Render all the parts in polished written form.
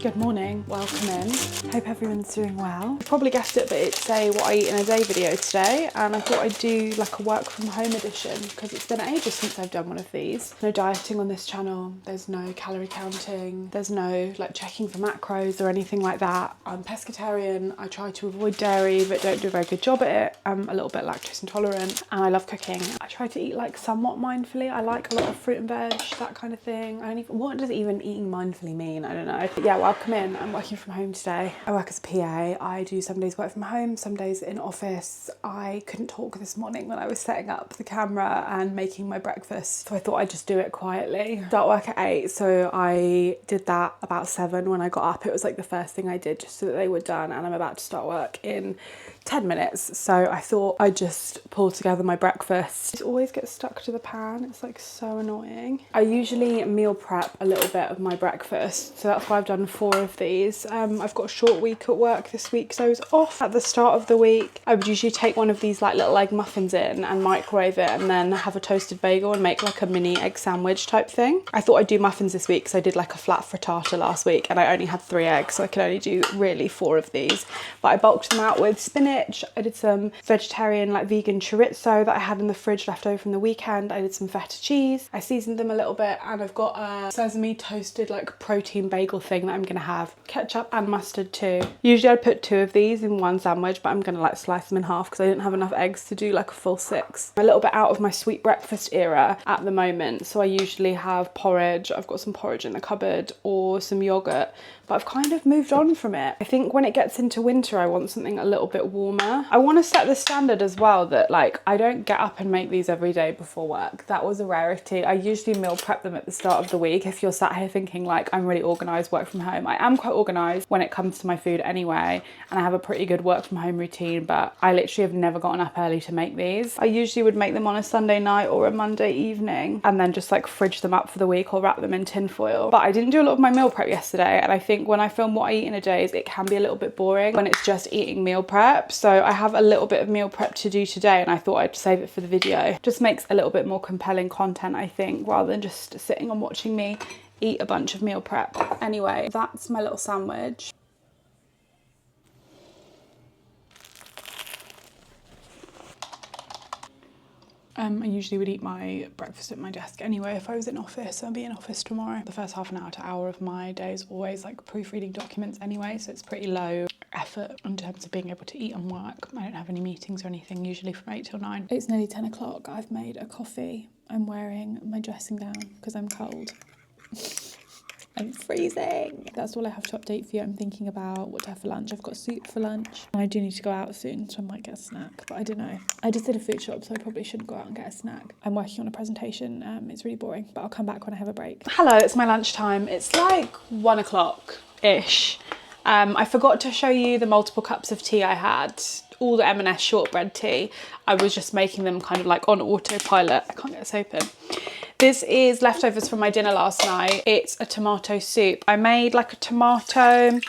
Good morning, welcome in. Hope everyone's doing well. You probably guessed it, but it's a what I eat in a day video today, and I thought I'd do like a work from home edition because it's been ages since I've done one of these. No dieting on this channel, there's no calorie counting, there's no like checking for macros or anything like that. I'm pescatarian, I try to avoid dairy but don't do a very good job at it. I'm a little bit lactose intolerant and I love cooking. I try to eat like somewhat mindfully. I like a lot of fruit and veg, that kind of thing. What does even eating mindfully mean? I don't know. But yeah, welcome in. I'm working from home today. I work as a PA. I do some days work from home, some days in office. I couldn't talk this morning when I was setting up the camera and making my breakfast, so I thought I'd just do it quietly. Start work at 8, so I did that about 7 when I got up. It was like the first thing I did just so that they were done, and I'm about to start work in 10 minutes. So I thought I'd just pull together my breakfast. It always gets stuck to the pan. It's like so annoying. I usually meal prep a little bit of my breakfast, so that's why I've done 4 of these. I've got a short week at work this week, so I was off at the start of the week. I would usually take one of these like little egg muffins in and microwave it and then have a toasted bagel and make like a mini egg sandwich type thing. I thought I'd do muffins this week because I did like a flat frittata last week and I only had 3 eggs, so I could only do really 4 of these. But I bulked them out with spinach. I did some vegetarian like vegan chorizo that I had in the fridge left over from the weekend. I did some feta cheese. I seasoned them a little bit, and I've got a sesame toasted like protein bagel thing that I'm gonna have. Ketchup and mustard too. Usually I'd put 2 of these in one sandwich, but I'm gonna like slice them in half because I didn't have enough eggs to do like a full 6. I'm a little bit out of my sweet breakfast era at the moment, so I usually have porridge. I've got some porridge in the cupboard or some yogurt, but I've kind of moved on from it. I think when it gets into winter, I want something a little bit warmer. I want to set the standard as well that like I don't get up and make these every day before work. That was a rarity. I usually meal prep them at the start of the week. If you're sat here thinking like I'm really organised, work from home, I am quite organised when it comes to my food anyway, and I have a pretty good work from home routine, but I literally have never gotten up early to make these. I usually would make them on a Sunday night or a Monday evening and then just like fridge them up for the week or wrap them in tin foil. But I didn't do a lot of my meal prep yesterday, and I think when I film what I eat in a day, it can be a little bit boring when it's just eating meal prep. So I have a little bit of meal prep to do today, and I thought I'd save it for the video. Just makes a little bit more compelling content, I think, rather than just sitting and watching me eat a bunch of meal prep. Anyway, that's my little sandwich. I usually would eat my breakfast at my desk anyway if I was in office. I'll be in office tomorrow. The first half an hour to hour of my day is always like proofreading documents anyway, so it's pretty low effort in terms of being able to eat and work. I don't have any meetings or anything, usually from 8 till 9. It's nearly 10 o'clock. I've made a coffee. I'm wearing my dressing gown because I'm cold. I'm freezing. That's all I have to update for you. I'm thinking about what to have for lunch. I've got soup for lunch. And I do need to go out soon, so I might get a snack, but I don't know. I just did a food shop, so I probably shouldn't go out and get a snack. I'm working on a presentation. It's really boring, but I'll come back when I have a break. Hello, it's my lunchtime. It's like 1 o'clock-ish. I forgot to show you the multiple cups of tea I had. All the M&S shortbread tea. I was just making them kind of like on autopilot. I can't get this open. This is leftovers from my dinner last night. It's a tomato soup. I made like a tomato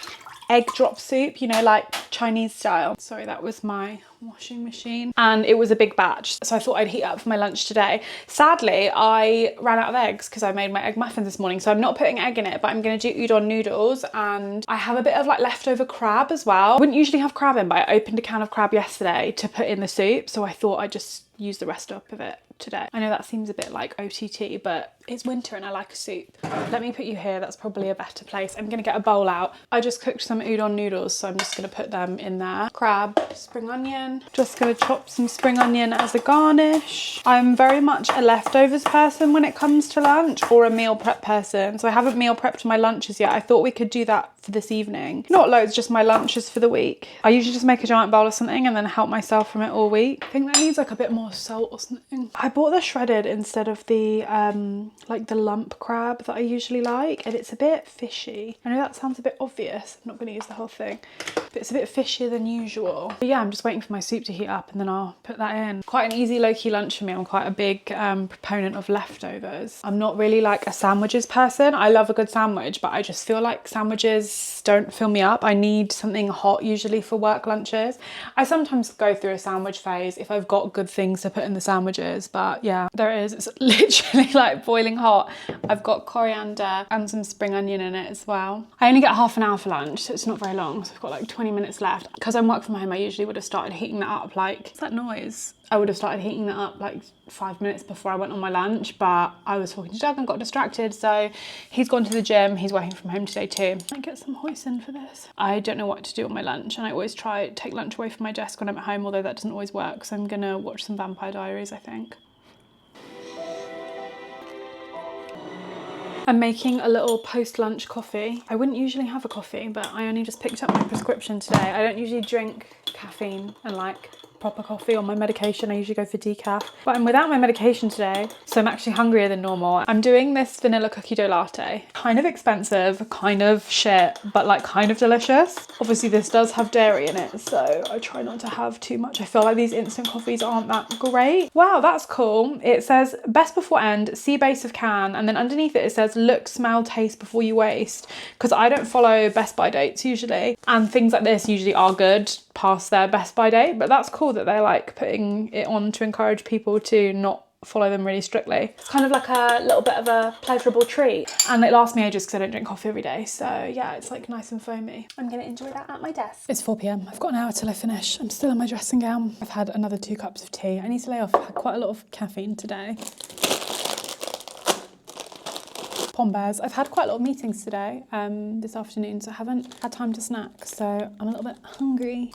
egg drop soup, you know, like Chinese style. Sorry, that was my washing machine. And it was a big batch, so I thought I'd heat up for my lunch today. Sadly, I ran out of eggs because I made my egg muffins this morning, so I'm not putting egg in it, but I'm gonna do udon noodles, and I have a bit of like leftover crab as well. I wouldn't usually have crab in, but I opened a can of crab yesterday to put in the soup, so I thought I'd just use the rest up of it today. I know that seems a bit like OTT, but it's winter and I like a soup. Let me put you here, that's probably a better place. I'm gonna get a bowl out. I just cooked some udon noodles, so I'm just gonna put them in there. Crab, spring onion. Just gonna chop some spring onion as a garnish. I'm very much a leftovers person when it comes to lunch, or a meal prep person. So I haven't meal prepped my lunches yet. I thought we could do that for this evening. Not loads, just my lunches for the week. I usually just make a giant bowl of something and then help myself from it all week. I think that needs like a bit more salt or something. I bought the shredded instead of the like the lump crab that I usually like, and it's a bit fishy. I know that sounds a bit obvious. I'm not going to use the whole thing, It's a bit fishier than usual. But yeah, I'm just waiting for my soup to heat up and then I'll put that in. Quite an easy low-key lunch for me. I'm quite a big proponent of leftovers. I'm not really like a sandwiches person. I love a good sandwich, but I just feel like sandwiches don't fill me up. I need something hot usually for work lunches. I sometimes go through a sandwich phase if I've got good things to put in the sandwiches, but yeah, there it is. It's literally like boiling hot. I've got coriander and some spring onion in it as well. I only get half an hour for lunch, so it's not very long. So I've got like 20 minutes left. Because I'm work from home, I usually would have started heating that up like, what's that noise? I would have started heating that up like 5 minutes before I went on my lunch, but I was talking to Doug and got distracted. So he's gone to the gym. He's working from home today too. I get some hoisin for this. I don't know what to do on my lunch, and I always try to take lunch away from my desk when I'm at home, although that doesn't always work. So I'm gonna watch some Vampire Diaries, I think. I'm making a little post-lunch coffee. I wouldn't usually have a coffee, but I only just picked up my prescription today. I don't usually drink caffeine and like proper coffee on my medication. I usually go for decaf, but I'm without my medication today, so I'm actually hungrier than normal. I'm doing this vanilla cookie dough latte. Kind of expensive, kind of shit, but like kind of delicious. Obviously this does have dairy in it, so I try not to have too much. I feel like these instant coffees aren't that great. Wow, that's cool. It says best before end, see base of can, and then underneath it says look, smell, taste before you waste, because I don't follow best by dates usually, and things like this usually are good past their best by date, but that's cool that they're like putting it on to encourage people to not follow them really strictly. It's kind of like a little bit of a pleasurable treat, and it lasts me ages because I don't drink coffee every day, so yeah, it's like nice and foamy. I'm gonna enjoy that at my desk. It's 4 p.m. I've got an hour till I finish. I'm still in my dressing gown. I've had another 2 cups of tea. I need to lay off. I've had quite a lot of caffeine today. Pom Bears. I've had quite a lot of meetings today, this afternoon, so I haven't had time to snack, so I'm a little bit hungry.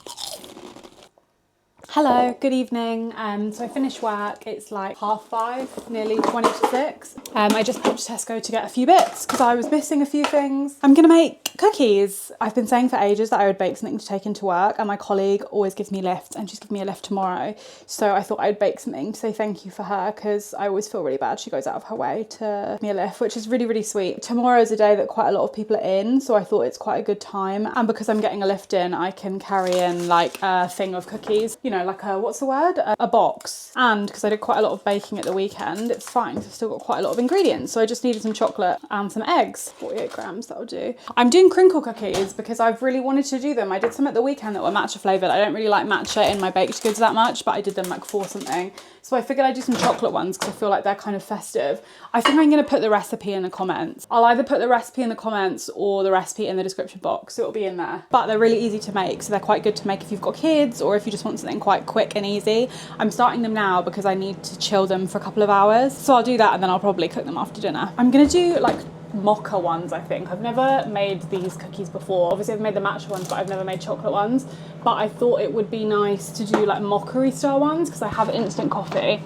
Hello, good evening. So I finished work, it's like 5:30, nearly 20 to 6. I just popped to Tesco to get a few bits because I was missing a few things. I'm gonna make cookies. I've been saying for ages that I would bake something to take into work, and my colleague always gives me lifts, and she's giving me a lift tomorrow. So I thought I'd bake something to say thank you for her, because I always feel really bad. She goes out of her way to give me a lift, which is really, really sweet. Tomorrow is a day that quite a lot of people are in, so I thought it's quite a good time. And because I'm getting a lift in, I can carry in like a thing of cookies, you know, like a, what's the word? A box. And because I did quite a lot of baking at the weekend, it's fine, because I've still got quite a lot of ingredients. So I just needed some chocolate and some eggs, 48 grams, that'll do. I'm doing crinkle cookies because I've really wanted to do them. I did some at the weekend that were matcha flavoured. I don't really like matcha in my baked goods that much, but I did them like for something. So I figured I'd do some chocolate ones because I feel like they're kind of festive. I think I'm going to put the recipe in the comments. I'll either put the recipe in the comments or the recipe in the description box, so it'll be in there. But they're really easy to make, so they're quite good to make if you've got kids or if you just want something quite quick and easy. I'm starting them now because I need to chill them for a couple of hours. So I'll do that and then I'll probably cook them after dinner. I'm going to do like mocha ones, I think. I've never made these cookies before. Obviously I've made the matcha ones, but I've never made chocolate ones. But I thought it would be nice to do like mockery style ones because I have instant coffee.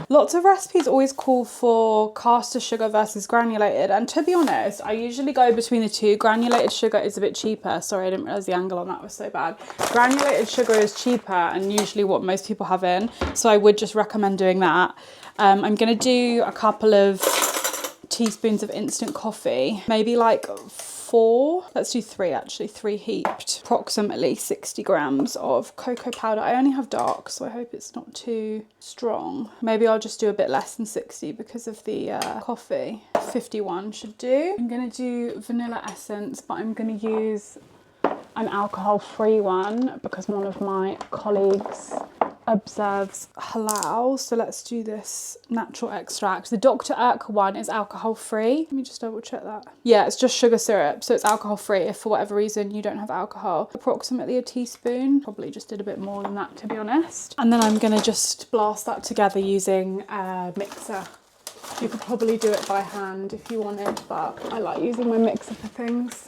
Lots of recipes always call for caster sugar versus granulated, and to be honest, I usually go between the two. Granulated sugar is a bit cheaper. Sorry, I didn't realise the angle on that was so bad. Granulated sugar is cheaper and usually what most people have in, so I would just recommend doing that. I'm going to do a couple of teaspoons of instant coffee, maybe like 4, let's do 3 actually, 3 heaped, approximately 60 grams of cocoa powder. I only have dark, so I hope it's not too strong. Maybe I'll just do a bit less than 60 because of the coffee. 51 should do. I'm gonna do vanilla essence, but I'm gonna use an alcohol-free one because one of my colleagues observes halal, so let's do this natural extract. The Dr. Urk one is alcohol-free. Let me just double check that. Yeah, it's just sugar syrup, so it's alcohol-free if for whatever reason you don't have alcohol. Approximately a teaspoon. Probably just did a bit more than that, to be honest. And then I'm gonna just blast that together using a mixer. You could probably do it by hand if you wanted, but I like using my mixer for things.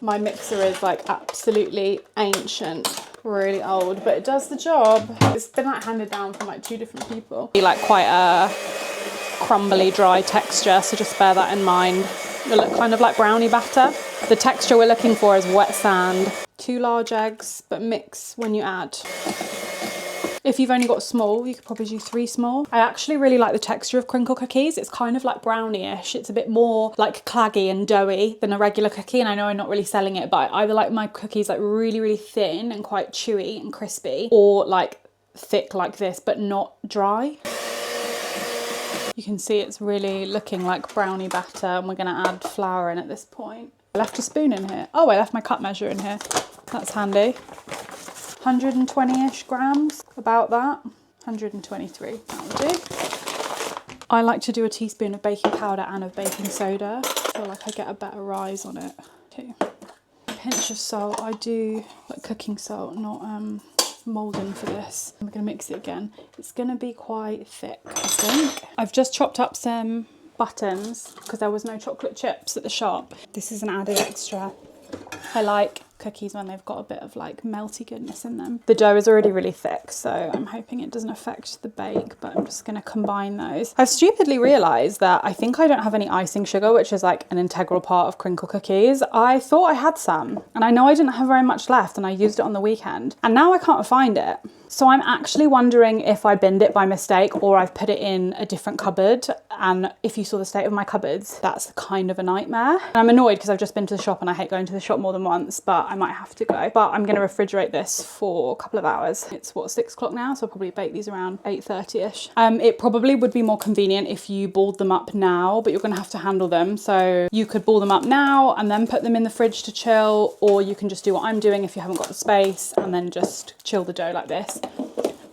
My mixer is like absolutely ancient, really old, but it does the job. It's been like handed down from like 2 different people. Be like quite a crumbly, dry texture, so just bear that in mind. It'll look kind of like brownie batter. The texture we're looking for is wet sand. 2 large eggs, but mix when you add. If you've only got small, you could probably do 3 small. I actually really like the texture of crinkle cookies. It's kind of like brownie-ish. It's a bit more like claggy and doughy than a regular cookie, and I know I'm not really selling it, but I either like my cookies like really, really thin and quite chewy and crispy, or like thick like this, but not dry. You can see it's really looking like brownie batter, and we're gonna add flour in at this point. I left a spoon in here. Oh, I left my cup measure in here. That's handy. 120-ish grams, about that. 123, that'll do. I like to do a teaspoon of baking powder and of baking soda. I feel like I get a better rise on it too. A pinch of salt. I do like cooking salt, not moulding for this. I'm gonna mix it again. It's gonna be quite thick, I think. I've just chopped up some buttons because there was no chocolate chips at the shop. This is an added extra. I like cookies when they've got a bit of like melty goodness in them. The dough is already really thick, so I'm hoping it doesn't affect the bake, but I'm just gonna combine those. I've stupidly realized that I think I don't have any icing sugar, which is like an integral part of crinkle cookies. I thought I had some, and I know I didn't have very much left, and I used it on the weekend, and now I can't find it. So I'm actually wondering if I binned it by mistake or I've put it in a different cupboard. And if you saw the state of my cupboards, that's kind of a nightmare. And I'm annoyed because I've just been to the shop, and I hate going to the shop more than once, but I might have to go. But I'm gonna refrigerate this for a couple of hours. It's what, 6 o'clock now? So I'll probably bake these around 8:30-ish. It probably would be more convenient if you balled them up now, but you're gonna have to handle them. So you could ball them up now and then put them in the fridge to chill, or you can just do what I'm doing if you haven't got the space and then just chill the dough like this.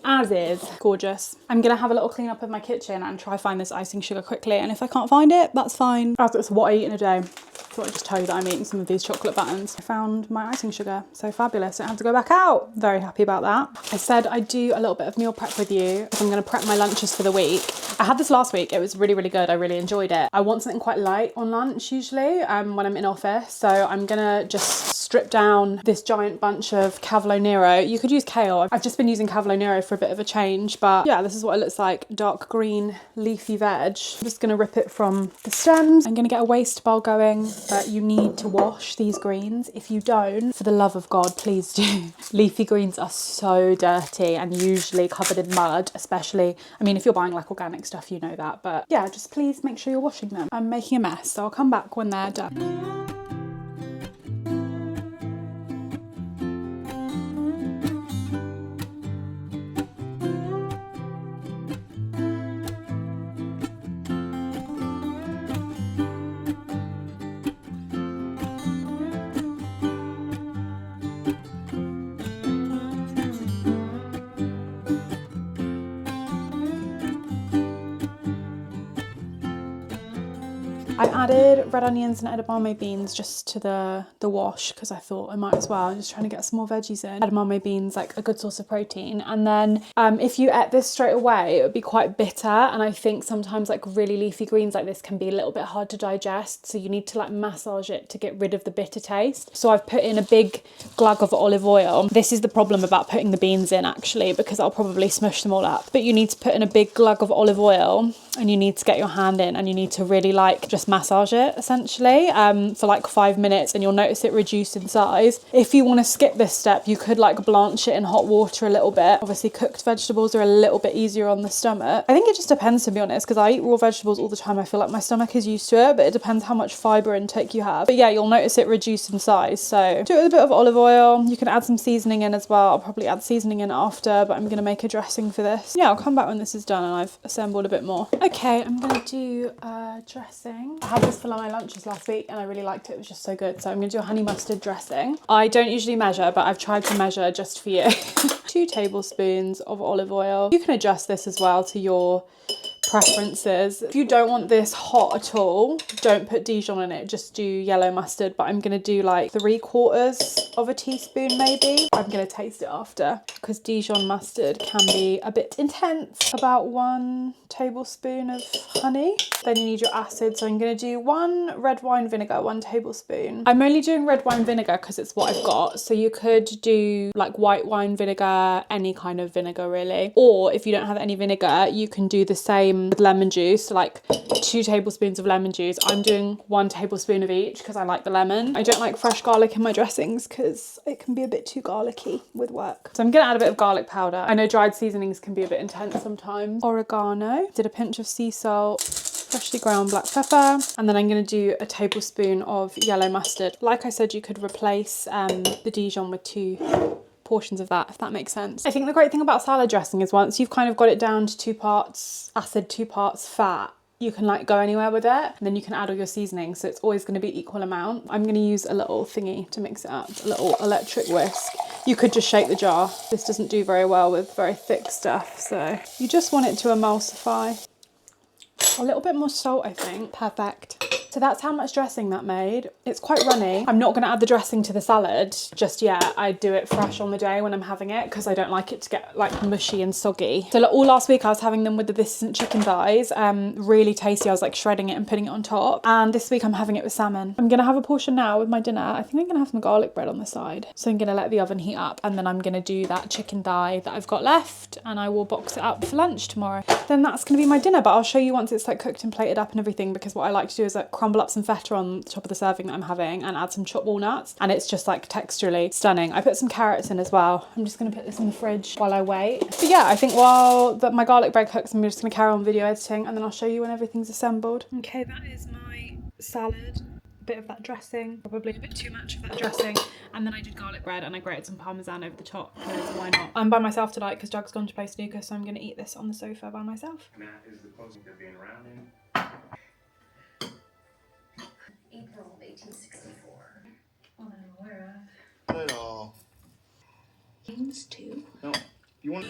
As is. Gorgeous. I'm gonna have a little clean up of my kitchen and try find this icing sugar quickly, and if I can't find it, that's fine. That's what I eat in a day. I thought I'd just tell you that I'm eating some of these chocolate buttons. I found my icing sugar, so fabulous. I don't have to go back out. Very happy about that. I said I'd do a little bit of meal prep with you. I'm gonna prep my lunches for the week. I had this last week. It was really, really good. I really enjoyed it. I want something quite light on lunch usually when I'm in office, so I'm gonna just strip down this giant bunch of Cavolo Nero. You could use kale. I've just been using Cavolo Nero for a bit of a change, but yeah, this is what it looks like. Dark green leafy veg. I'm just gonna rip it from the stems. I'm gonna get a waste bowl going, but you need to wash these greens. If you don't, for the love of God, please do. Leafy greens are so dirty and usually covered in mud, especially, I mean, if you're buying like organic stuff, you know that, but yeah, just please make sure you're washing them. I'm making a mess, so I'll come back when they're done. I added red onions and edamame beans just to the wash because I thought I might as well. I'm just trying to get some more veggies in. Edamame beans, like a good source of protein. And then if you ate this straight away, it would be quite bitter. And I think sometimes like really leafy greens like this can be a little bit hard to digest. So you need to like massage it to get rid of the bitter taste. So I've put in a big glug of olive oil. This is the problem about putting the beans in actually, because I'll probably smush them all up. But you need to put in a big glug of olive oil, and you need to get your hand in, and you need to really like just massage it essentially for like 5 minutes, and you'll notice it reduce in size. If you want to skip this step, you could like blanch it in hot water a little bit. Obviously cooked vegetables are a little bit easier on the stomach. I think it just depends, to be honest, because I eat raw vegetables all the time. I feel like my stomach is used to it, but it depends how much fibre intake you have. But yeah, you'll notice it reduce in size. So do it with a bit of olive oil. You can add some seasoning in as well. I'll probably add seasoning in after, but I'm going to make a dressing for this. Yeah, I'll come back when this is done and I've assembled a bit more. Okay, I'm going to do dressing. I had this for my lunches last week and I really liked it. It was just so good. So I'm going to do a honey mustard dressing. I don't usually measure, but I've tried to measure just for you. 2 tablespoons of olive oil. You can adjust this as well to your preferences. If you don't want this hot at all, don't put Dijon in it, just do yellow mustard. But I'm gonna do like 3/4 of a teaspoon maybe. I'm gonna taste it after, because Dijon mustard can be a bit intense. About 1 tablespoon of honey. Then you need your acid, so I'm gonna do 1 red wine vinegar, 1 tablespoon. I'm only doing red wine vinegar because it's what I've got, so you could do like white wine vinegar, any kind of vinegar really, or if you don't have any vinegar, you can do the same with lemon juice, so like 2 tablespoons of lemon juice. I'm doing 1 tablespoon of each because I like the lemon. I don't like fresh garlic in my dressings because it can be a bit too garlicky with work. So I'm gonna add a bit of garlic powder. I know dried seasonings can be a bit intense sometimes. Oregano, did a pinch of sea salt, freshly ground black pepper, and then I'm going to do a tablespoon of yellow mustard. Like I said, you could replace the Dijon with 2 portions of that, if that makes sense. I think the great thing about salad dressing is once you've kind of got it down to 2 parts acid, 2 parts fat, you can like go anywhere with it, and then you can add all your seasonings, so it's always going to be equal amount. I'm going to use a little thingy to mix it up, a little electric whisk. You could just shake the jar. This doesn't do very well with very thick stuff, so you just want it to emulsify. A little bit more salt, I think. Perfect. So that's how much dressing that made. It's quite runny. I'm not going to add the dressing to the salad just yet. I do it fresh on the day when I'm having it because I don't like it to get like mushy and soggy. So all last week I was having them with the This Isn't Chicken thighs. Really tasty. I was like shredding it and putting it on top. And this week I'm having it with salmon. I'm going to have a portion now with my dinner. I think I'm going to have some garlic bread on the side. So I'm going to let the oven heat up, and then I'm going to do that chicken thigh that I've got left, and I will box it up for lunch tomorrow. Then that's going to be my dinner, but I'll show you once it's like cooked and plated up and everything, because what I like to do is like crumble up some feta on the top of the serving that I'm having and add some chopped walnuts, and it's just like texturally stunning. I put some carrots in as well. I'm just going to put this in the fridge while I wait. But yeah, I think while my garlic bread cooks, I'm just going to carry on video editing, and then I'll show you when everything's assembled. Okay, that is my salad. A bit of that dressing, probably a bit too much of that dressing, and then I did garlic bread and I grated some parmesan over the top because why not? I'm by myself tonight because Doug's gone to play snooker, so I'm going to eat this on the sofa by myself. Matt is the closest to being around in April of 1864. Well, that I'm aware Not at all. of. James too. No, you want?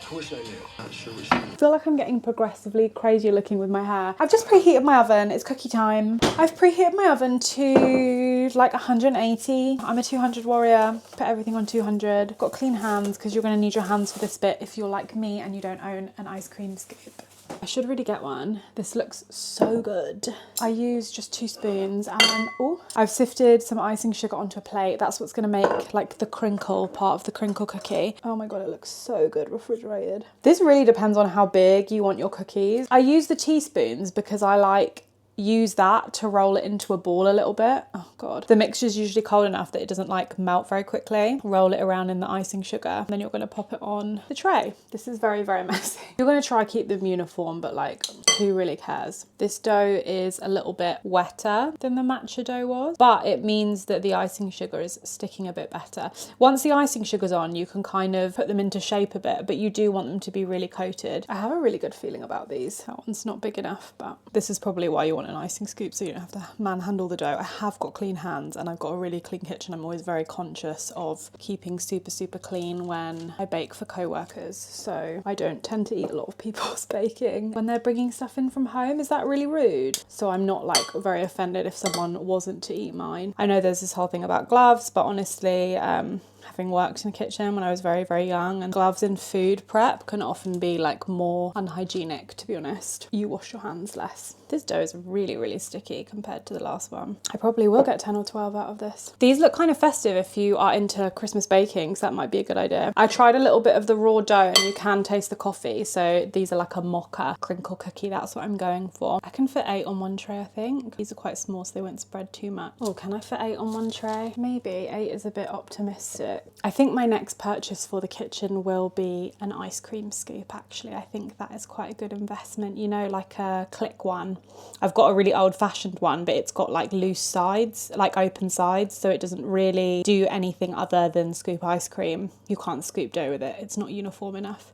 I wish I knew. Not sure what she. I feel like I'm getting progressively crazier looking with my hair. I've just preheated my oven. It's cookie time. I've preheated my oven to like 180. I'm a 200 warrior. Put everything on 200. Got clean hands because you're going to need your hands for this bit if you're like me and you don't own an ice cream scoop. I should really get one. This looks so good. I use just 2 spoons, and then, oh, I've sifted some icing sugar onto a plate. That's what's gonna make like the crinkle part of the crinkle cookie. Oh my God, it looks so good refrigerated. This really depends on how big you want your cookies. I use the teaspoons because I like use that to roll it into a ball a little bit. Oh God. The mixture's usually cold enough that it doesn't like melt very quickly. Roll it around in the icing sugar, and then you're gonna pop it on the tray. This is very, very messy. You're gonna try keep them uniform, but like, who really cares? This dough is a little bit wetter than the matcha dough was, but it means that the icing sugar is sticking a bit better. Once the icing sugar's on, you can kind of put them into shape a bit, but you do want them to be really coated. I have a really good feeling about these. That one's not big enough, but this is probably why you want an icing scoop, so you don't have to manhandle the dough. I have got clean hands and I've got a really clean kitchen. I'm always very conscious of keeping super, super clean when I bake for co-workers, so I don't tend to eat a lot of people's baking when they're bringing stuff in from home. Is that really rude? So I'm not like very offended if someone wasn't to eat mine. I know there's this whole thing about gloves, but honestly, having worked in the kitchen when I was very, very young, and gloves in food prep can often be like more unhygienic, to be honest. You wash your hands less. This dough is really, really sticky compared to the last one. I probably will get 10 or 12 out of this. These look kind of festive if you are into Christmas baking, so that might be a good idea. I tried a little bit of the raw dough and you can taste the coffee, so these are like a mocha crinkle cookie. That's what I'm going for. I can fit 8 on one tray, I think. These are quite small, so they won't spread too much. Oh, can I fit 8 on one tray? Maybe. 8 is a bit optimistic. I think my next purchase for the kitchen will be an ice cream scoop, actually. I think that is quite a good investment, you know, like a click one. I've got a really old-fashioned one, but it's got like loose sides, like open sides, so it doesn't really do anything other than scoop ice cream. You can't scoop dough with it. It's not uniform enough.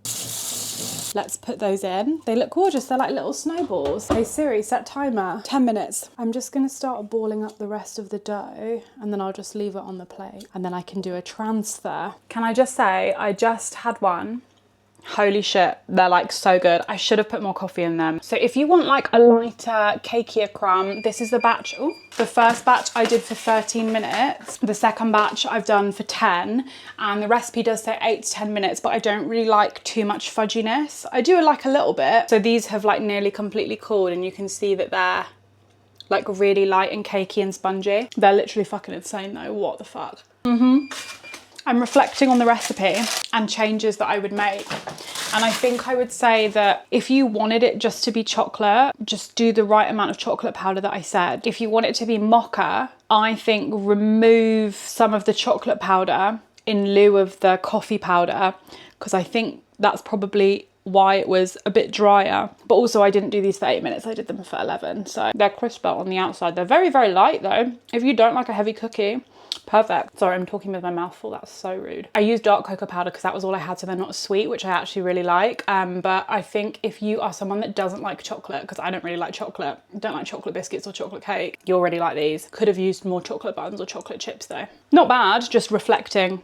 Let's put those in. They look gorgeous. They're like little snowballs. Hey Siri, set timer. 10 minutes. I'm just gonna start balling up the rest of the dough, and then I'll just leave it on the plate, and then I can do a transfer. Can I just say, I just had one. Holy shit, they're like so good. I should have put more coffee in them. So if you want like a lighter, cakier crumb, this is the batch. Ooh. The first batch I did for 13 minutes. The second batch I've done for 10, and the recipe does say 8 to 10 minutes, but I don't really like too much fudginess. I do like a little bit. So these have like nearly completely cooled, and you can see that they're like really light and cakey and spongy. They're literally fucking insane though. What the fuck? I'm reflecting on the recipe and changes that I would make. And I think I would say that if you wanted it just to be chocolate, just do the right amount of chocolate powder that I said. If you want it to be mocha, I think remove some of the chocolate powder in lieu of the coffee powder, because I think that's probably why it was a bit drier. But also I didn't do these for 8 minutes, I did them for 11. So they're crisper on the outside. They're very, very light though. If you don't like a heavy cookie, perfect. Sorry, I'm talking with my mouth full. That's so rude. I used dark cocoa powder because that was all I had, so they're not sweet, which I actually really like. But I think if you are someone that doesn't like chocolate, because I don't really like chocolate, don't like chocolate biscuits or chocolate cake, you'll really like these. Could have used more chocolate buns or chocolate chips though. Not bad, just reflecting